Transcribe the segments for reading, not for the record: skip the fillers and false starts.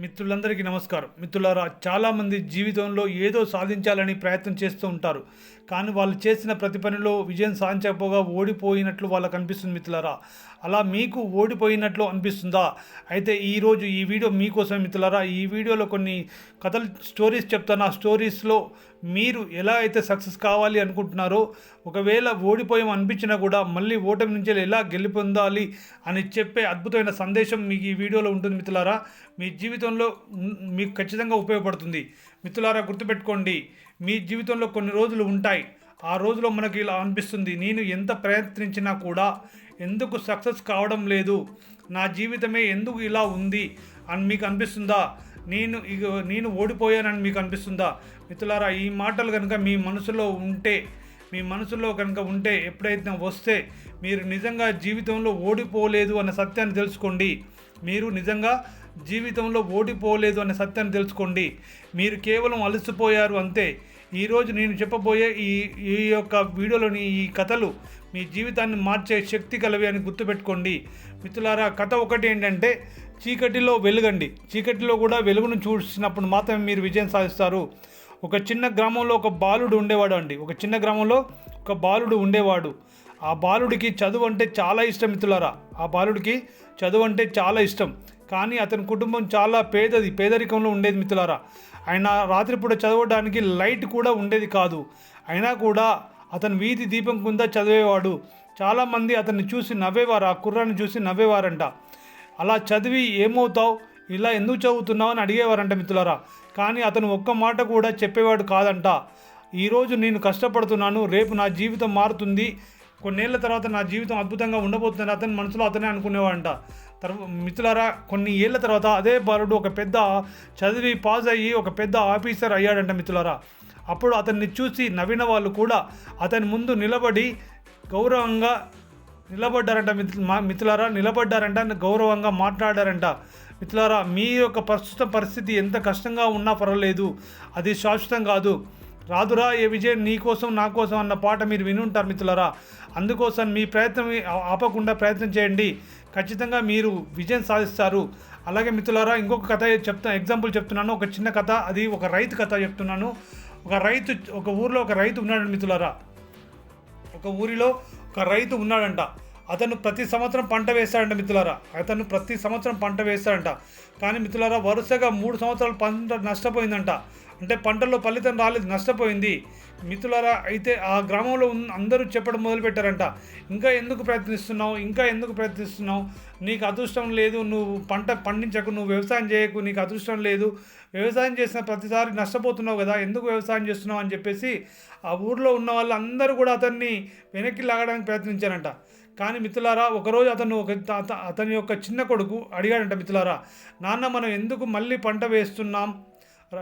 మిత్రులందరికీ నమస్కారం. మిత్రులారా, చాలామంది జీవితంలో ఏదో సాధించాలని ప్రయత్నం చేస్తూ ఉంటారు. కానీ వాళ్ళు చేసిన ప్రతి పనిలో విజయం సాధించకపోగా ఓడిపోయినట్లు వాళ్ళకు అనిపిస్తుంది మిత్రులారా. అలా మీకు ఓడిపోయినట్లు అనిపిస్తుందా? అయితే ఈరోజు ఈ వీడియో మీకోసమే మిత్రులారా. ఈ వీడియోలో కొన్ని కథలు స్టోరీస్ చెప్తాను. ఆ స్టోరీస్లో మీరు ఎలా అయితే సక్సెస్ కావాలి అనుకుంటున్నారో, ఒకవేళ ఓడిపోయాం అనిపించినా కూడా మళ్ళీ ఓటమి నుంచి ఎలా గెలుపొందాలి అని చెప్పే అద్భుతమైన సందేశం మీకు ఈ వీడియోలో ఉంటుంది మిత్రులారా. మీ జీవితంలో మీకు ఖచ్చితంగా ఉపయోగపడుతుంది. మిత్రులారా, గుర్తుపెట్టుకోండి, మీ జీవితంలో కొన్ని రోజులు ఉంటాయి. ఆ రోజులో మనకి ఇలా అనిపిస్తుంది, నేను ఎంత ప్రయత్నించినా కూడా ఎందుకు సక్సెస్ కావడం లేదు, నా జీవితమే ఎందుకు ఇలా ఉంది అని మీకు అనిపిస్తుందా? నేను ఓడిపోయానని మీకు అనిపిస్తుందా? మిత్రులారా, ఈ మాటలు కనుక మీ మనసులో కనుక ఉంటే ఎప్పుడైతే వస్తే మీరు నిజంగా జీవితంలో ఓడిపోలేదు అన్న సత్యాన్ని తెలుసుకోండి. మీరు నిజంగా జీవితంలో ఓడిపోలేదు అనే సత్యాన్ని తెలుసుకోండి. మీరు కేవలం అలసిపోయారు అంతే. ఈరోజు నేను చెప్పబోయే ఈ యొక్క వీడియోలోని ఈ కథలు మీ జీవితాన్ని మార్చే శక్తి కలవి అని గుర్తుపెట్టుకోండి. మిత్రులారా, కథ ఒకటి ఏంటంటే, చీకటిలో వెలుగండి. చీకటిలో కూడా వెలుగును చూసినప్పుడు మాత్రమే మీరు విజయం సాధిస్తారు. ఒక చిన్న గ్రామంలో ఒక బాలుడు ఉండేవాడు అండి. ఒక చిన్న గ్రామంలో ఒక బాలుడు ఉండేవాడు. ఆ బాలుడికి చదువు అంటే చాలా ఇష్టం మిత్రులారా. ఆ బాలుడికి చదువు అంటే చాలా ఇష్టం. కానీ అతని కుటుంబం చాలా పేదరికంలో ఉండేది మిత్రులారా. ఆయన రాత్రిపూట చదవడానికి లైట్ కూడా ఉండేది కాదు. అయినా కూడా అతను వీధి దీపం కింద చదివేవాడు. చాలామంది అతన్ని చూసి నవ్వేవారు, ఆ కుర్రాన్ని చూసి నవ్వేవారంట. అలా చదివి ఏమవుతావు, ఇలా ఎందుకు చదువుతున్నావు అని అడిగేవారంట మిత్రులారా. కానీ అతను ఒక్క మాట కూడా చెప్పేవాడు కాదంట. ఈరోజు నేను కష్టపడుతున్నాను, రేపు నా జీవితం మారుతుంది, కొన్నేళ్ల తర్వాత నా జీవితం అద్భుతంగా ఉండబోతుంది అతని మనసులో అతనే అనుకునేవాడంట. మిత్రులారా, కొన్ని ఏళ్ల తర్వాత అదే బాలుడు ఒక పెద్ద చదివి పాస్ అయ్యి ఒక పెద్ద ఆఫీసర్ అయ్యాడంట మిత్రులారా. అప్పుడు అతన్ని చూసి నవ్విన వాళ్ళు కూడా అతని ముందు నిలబడి గౌరవంగా నిలబడ్డారంట మిత్రులారా. నిలబడ్డారంట, గౌరవంగా మాట్లాడారంట. మిత్రులారా, మీ యొక్క ప్రస్తుత పరిస్థితి ఎంత కష్టంగా ఉన్నా పర్వాలేదు, అది శాశ్వతం కాదు. రాదురా ఏ విజయం నీ కోసం నా కోసం అన్న పాట మీరు వినుంటారు మిత్రులారా. అందుకోసం మీ ప్రయత్నం ఆపకుండా ప్రయత్నం చేయండి. ఖచ్చితంగా మీరు విజయం సాధిస్తారు. అలాగే మిత్రులారా, ఇంకొక కథ ఎగ్జాంపుల్ చెప్తున్నాను. ఒక చిన్న కథ, అది ఒక రైతు కథ చెప్తున్నాను. ఒక ఊరిలో ఒక రైతు ఉన్నాడు మిత్రులారా. ఒక ఊరిలో ఒక రైతు ఉన్నాడంట. అతను ప్రతి సంవత్సరం పంట వేస్తాడంట మిత్రులారా. కానీ మిత్రులారా, వరుసగా 3 సంవత్సరాలు పంట నష్టపోయిందంట. అంటే పంటల్లో ఫలితం రాలేదు, నష్టపోయింది మిత్రులారా. అయితే ఆ గ్రామంలో అందరూ చెప్పడం మొదలుపెట్టారంట, ఇంకా ఎందుకు ప్రయత్నిస్తున్నావు, నీకు అదృష్టం లేదు, నువ్వు పంట పండించకు, నువ్వు వ్యవసాయం చేయకు, నీకు అదృష్టం లేదు, వ్యవసాయం చేసిన ప్రతిసారి నష్టపోతున్నావు కదా, ఎందుకు వ్యవసాయం చేస్తున్నావు అని చెప్పేసి ఆ ఊర్లో ఉన్న వాళ్ళు అందరూ కూడా అతన్ని వెనక్కి లాగడానికి ప్రయత్నించారంట. కానీ మిత్రులారా, ఒకరోజు అతని యొక్క చిన్న కొడుకు అడిగాడంట మిత్రులారా, నాన్న మనం ఎందుకు మళ్ళీ పంట వేస్తున్నాం?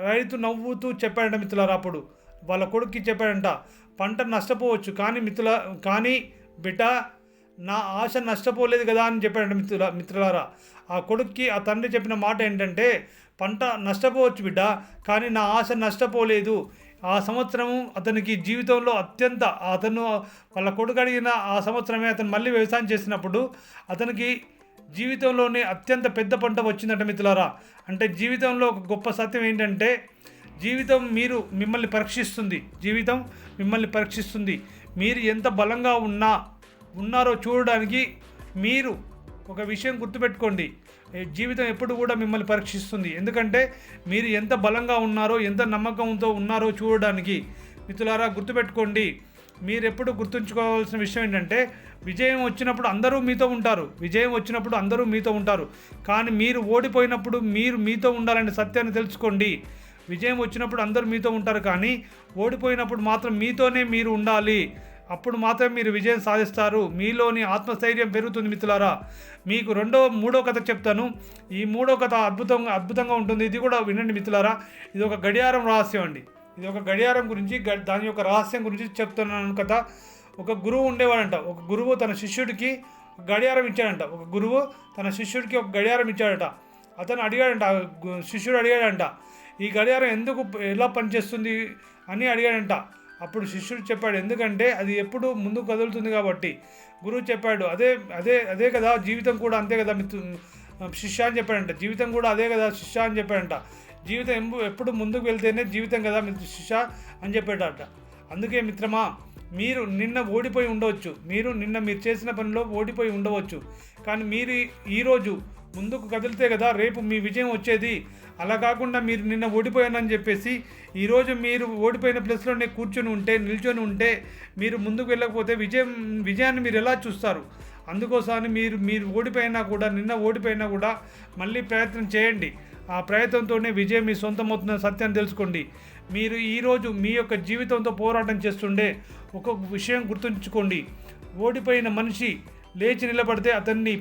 రైతు నవ్వుతూ చెప్పాడంట మిత్రులారా. అప్పుడు వాళ్ళ కొడుక్కి చెప్పాడంట, పంట నష్టపోవచ్చు కానీ బిడ్డ, నా ఆశ నష్టపోలేదు కదా అని చెప్పాడంట మిత్రులారా. ఆ కొడుక్కి ఆ తండ్రి చెప్పిన మాట ఏంటంటే, పంట నష్టపోవచ్చు బిడ్డ, కానీ నా ఆశ నష్టపోలేదు. ఆ సంవత్సరము అతనికి జీవితంలో వాళ్ళ కొడుకు అడిగిన ఆ సంవత్సరమే అతను మళ్ళీ వ్యవసాయం చేసినప్పుడు అతనికి జీవితంలోనే అత్యంత పెద్ద పంట వచ్చిందట మిత్రులారా. అంటే జీవితంలో ఒక గొప్ప సత్యం ఏంటంటే, జీవితం మిమ్మల్ని పరీక్షిస్తుంది. మీరు ఎంత బలంగా ఉన్నారో చూడడానికి మీరు ఒక విషయం గుర్తుపెట్టుకోండి, జీవితం ఎప్పుడు కూడా మిమ్మల్ని పరీక్షిస్తుంది. ఎందుకంటే మీరు ఎంత బలంగా ఉన్నారో, ఎంత నమ్మకంతో ఉన్నారో చూడడానికి. మిత్రులారా, గుర్తుపెట్టుకోండి, మీరు ఎప్పుడు గుర్తుంచుకోవాల్సిన విషయం ఏంటంటే, విజయం వచ్చినప్పుడు అందరూ మీతో ఉంటారు, కానీ మీరు ఓడిపోయినప్పుడు మీరు మీతో ఉండాలనే సత్యాన్ని తెలుసుకోండి. విజయం వచ్చినప్పుడు అందరూ మీతో ఉంటారు, కానీ ఓడిపోయినప్పుడు మాత్రం మీతోనే మీరు ఉండాలి. అప్పుడు మాత్రమే మీరు విజయం సాధిస్తారు. మీలోని ఆత్మస్థైర్యం పెరుగుతుంది మిత్రులారా. మీకు మూడో కథ చెప్తాను. ఈ మూడో కథ అద్భుతంగా ఉంటుంది. ఇది కూడా వినండి మిత్రులారా. ఇది ఒక గడియారం రహస్యం అండి. ఇది ఒక గడియారం గురించి, దాని యొక్క రహస్యం గురించి చెప్తున్నాను కథ. ఒక గురువు ఉండేవాడంట. ఒక గురువు తన శిష్యుడికి గడియారం ఇచ్చాడంట. ఒక గడియారం ఇచ్చాడట. అతను అడిగాడంట, శిష్యుడు అడిగాడంట, ఈ గడియారం ఎలా పనిచేస్తుంది అని అడిగాడంట. అప్పుడు శిష్యుడు చెప్పాడు, ఎందుకంటే అది ఎప్పుడు ముందుకు కదులుతుంది కాబట్టి. గురువు చెప్పాడు, అదే కదా జీవితం కూడా అంతే కదా శిష్య అని చెప్పాడంట. జీవితం కూడా అదే కదా శిష్య అని చెప్పాడంట. జీవితం ఎప్పుడు ముందుకు వెళ్తేనే జీవితం కదా శిష్య అని చెప్పాడట. అందుకే మిత్రమా, మీరు నిన్న ఓడిపోయి ఉండవచ్చు, మీరు చేసిన పనిలో ఓడిపోయి ఉండవచ్చు, కానీ మీరు ఈరోజు ముందుకు కదిలితే కదా రేపు మీ విజయం వచ్చేది. అలా కాకుండా మీరు నిన్న ఓడిపోయానని చెప్పేసి ఈరోజు మీరు ఓడిపోయిన ప్లేస్లోనే నిల్చొని ఉంటే మీరు ముందుకు వెళ్ళకపోతే విజయాన్ని మీరు ఎలా చూస్తారు? అందుకోసమని మీరు నిన్న ఓడిపోయినా కూడా మళ్ళీ ప్రయత్నం చేయండి. ఆ ప్రయత్నంతోనే విజయం మీ సొంతమవుతున్న సత్యాన్ని తెలుసుకోండి. మీరు ఈరోజు మీ యొక్క జీవితంతో పోరాటం చేస్తుండే ఒక విషయం గుర్తుంచుకోండి. ఓడిపోయిన మనిషి లేచి నిలబడితే అతన్ని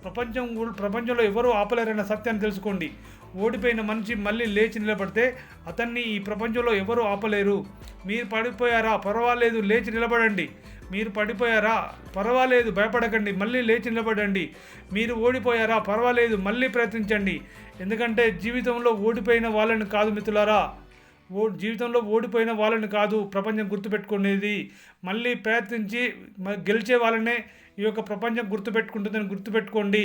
ప్రపంచంలో ఎవరూ ఆపలేరన్న సత్యాన్ని తెలుసుకోండి. ఓడిపోయిన మనిషి మళ్ళీ లేచి నిలబడితే అతన్ని ఈ ప్రపంచంలో ఎవరూ ఆపలేరు. మీరు పడిపోయారా? పర్వాలేదు, లేచి నిలబడండి. మీరు పడిపోయారా? పర్వాలేదు, భయపడకండి, మళ్ళీ లేచి నిలబడండి. మీరు ఓడిపోయారా? పర్వాలేదు, మళ్ళీ ప్రయత్నించండి. ఎందుకంటే జీవితంలో ఓడిపోయిన వాళ్ళని కాదు మిత్రులారా, జీవితంలో ఓడిపోయిన వాళ్ళని కాదు ప్రపంచం గుర్తుపెట్టుకునేది. మళ్ళీ ప్రయత్నించి గెలిచే వాళ్ళనే ఈ యొక్క ప్రపంచం గుర్తుపెట్టుకుంటుందని గుర్తుపెట్టుకోండి.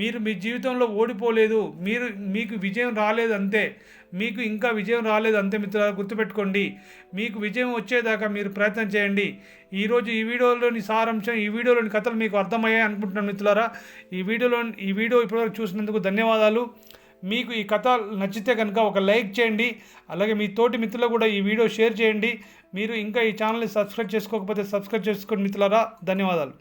మీరు మీ జీవితంలో ఓడిపోలేదు, మీకు విజయం రాలేదు అంతే, మీకు ఇంకా విజయం రాలేదు అంతే మిత్రులారా, గుర్తుపెట్టుకోండి. మీకు విజయం వచ్చేదాకా మీరు ప్రయత్నం చేయండి. ఈరోజు ఈ వీడియోలోని సారాంశం, ఈ వీడియోలోని కథలు మీకు అర్థమయ్యాయి అనుకుంటున్నాను మిత్రులారా. ఈ వీడియో ఇప్పటివరకు చూసినందుకు ధన్యవాదాలు. మీకు ఈ కథ నచ్చితే కనుక ఒక లైక్ చేయండి. అలాగే మీ తోటి మిత్రులకు కూడా ఈ వీడియో షేర్ చేయండి. మీరు ఇంకా ఈ ఛానల్ని సబ్స్క్రైబ్ చేసుకోకపోతే సబ్స్క్రైబ్ చేసుకోండి మిత్రులారా. ధన్యవాదాలు.